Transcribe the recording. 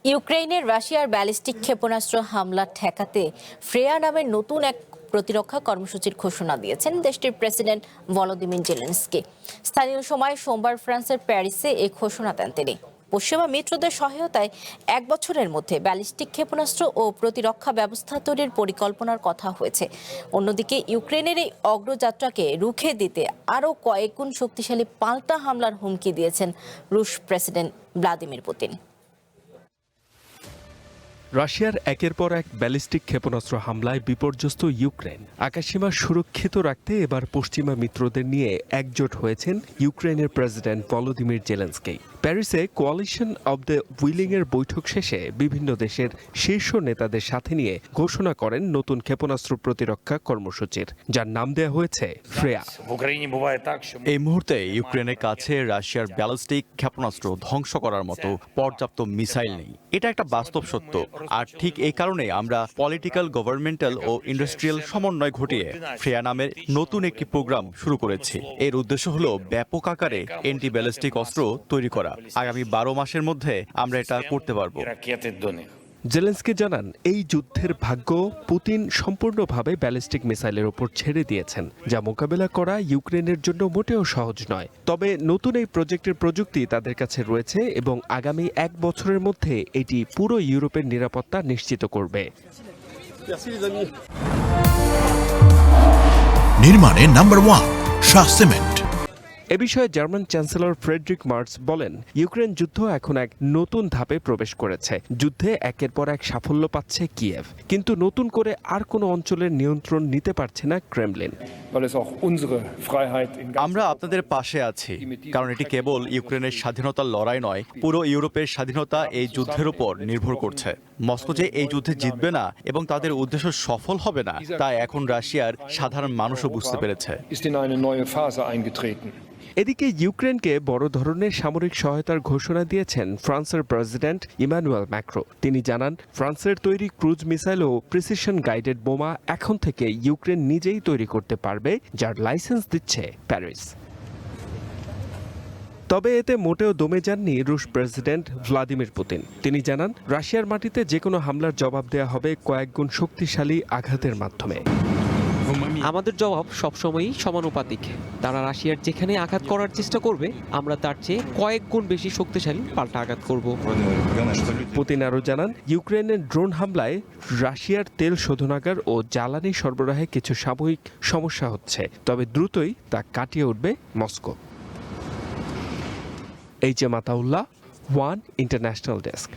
ইউক্রেনের রাশিয়ার ব্যালিস্টিক ক্ষেপণাস্ত্র হামলা ঠেকাতে ফ্রেয়া নামের নতুন এক প্রতিরক্ষা কর্মসূচির ঘোষণা দিয়েছেন দেশটির প্রেসিডেন্ট ভলোদিমির জেলেনস্কি। স্থানীয় সময় সোমবার ফ্রান্সের প্যারিসে এই ঘোষণা দেন তিনি। পশ্চিমা মিত্রদের সহায়তায় 1 বছরের মধ্যে ব্যালিস্টিক ক্ষেপণাস্ত্র ও প্রতিরক্ষা ব্যবস্থা তৈরির পরিকল্পনার কথা হয়েছে। অন্যদিকে ইউক্রেনের এই অগ্রযাত্রাকে রুখে দিতে আরও কয়েক গুণ শক্তিশালী পাল্টা হামলার হুমকি দিয়েছেন রুশ প্রেসিডেন্ট ভ্লাদিমির পুতিন। রাশিয়ার একের পর এক ব্যালিস্টিক ক্ষেপণাস্ত্র হামলায় বিপর্যস্ত ইউক্রেন আকাশসীমা সুরক্ষিত রাখতে এবার পশ্চিমা মিত্রদের নিয়ে একজোট হয়েছেন ইউক্রেনের প্রেসিডেন্ট ভলোদিমির জেলেনস্কি। প্যারিসে কোয়ালিশন অব দ্য উইলিং এর বৈঠক শেষে বিভিন্ন দেশের শীর্ষ নেতাদের সাথে নিয়ে ঘোষণা করেন নতুন ক্ষেপণাস্ত্র প্রতিরক্ষা কর্মসূচির, যার নাম দেওয়া হয়েছে ফ্রেয়া। এই মুহূর্তে ইউক্রেনের কাছে রাশিয়ার ব্যালিস্টিক ক্ষেপণাস্ত্র ধ্বংস করার মতো পর্যাপ্ত মিসাইল নেই। এটা একটা বাস্তব সত্য। আর ঠিক এই কারণে আমরা পলিটিক্যাল, গভর্নমেন্টাল ও ইন্ডাস্ট্রিয়াল সমন্বয় ঘটিয়ে ফ্রেয়া নামের নতুন একটি প্রোগ্রাম শুরু করেছি। এর উদ্দেশ্য হলো ব্যাপক আকারে অ্যান্টি ব্যালিস্টিক অস্ত্র তৈরি করা। আগামী 12 মাসের মধ্যে আমরা এটা করতে পারবো। জেলেনস্কি জানান, এই যুদ্ধের ভাগ্য পুতিন সম্পূর্ণভাবে ব্যালিস্টিক মিসাইলের উপর ছেড়ে দিয়েছেন, যা মোকাবেলা করা ইউক্রেনের জন্য মোটেও সহজ নয়। তবে নতুন এই প্রজেক্টের প্রযুক্তি তাদের কাছে রয়েছে এবং আগামী 1 বছরের মধ্যে এটি পুরো ইউরোপের নিরাপত্তা নিশ্চিত করবে। নির্মাণে নাম্বার 1 শাহ সিমেন্ট। এ বিষয়ে জার্মান চ্যান্সেলর ফ্রেডরিক মার্টস বলেন, ইউক্রেন যুদ্ধ এখন এক নতুন ধাপে প্রবেশ করেছে। যুদ্ধে একের পর এক সাফল্য পাচ্ছে কিয়েভ, কিন্তু নতুন করে আর কোনো অঞ্চলের নিয়ন্ত্রণ নিতে পারছে না ক্রেমলিন। আমরা আপনাদের পাশে আছি, কারণ এটি কেবল ইউক্রেনের স্বাধীনতার লড়াই নয়, পুরো ইউরোপের স্বাধীনতা এই যুদ্ধের উপর নির্ভর করছে। মস্কো যে এই যুদ্ধে জিতবে না এবং তাদের উদ্দেশ্য সফল হবে না, তা এখন রাশিয়ার সাধারণ মানুষও বুঝতে পেরেছে। এদিকে ইউক্রেনকে বড় ধরনের সামরিক সহায়তার ঘোষণা দিয়েছেন ফ্রান্সের প্রেসিডেন্ট ইমানুয়েল ম্যাক্রো। তিনি জানান, ফ্রান্সের তৈরি ক্রুজ মিসাইল ও প্রিসিশন গাইডেড বোমা এখন থেকে ইউক্রেন নিজেই তৈরি করতে পারবে, যার লাইসেন্স দিচ্ছে প্যারিস। তবে এতে মোটেও দমে যাননি রুশ প্রেসিডেন্ট ভ্লাদিমির পুতিন। তিনি জানান, রাশিয়ার মাটিতে যে কোনো হামলার জবাব দেওয়া হবে কয়েক গুণ শক্তিশালী আঘাতের মাধ্যমে। আমাদের জবাব সবসময়ই সমানুপাতিক। তারা রাশিয়ার যেখানে আঘাত করার চেষ্টা করবে, আমরা তার চেয়ে কয়েক গুণ বেশি শক্তিশালী পাল্টা আঘাত করব। পুতিন আরও জানান, ইউক্রেনের ড্রোন হামলায় রাশিয়ার তেল শোধনাগার ও জ্বালানি সরবরাহে কিছু সাময়িক সমস্যা হচ্ছে, তবে দ্রুতই তা কাটিয়ে উঠবে Moscow. H M Ataullah, one international desk.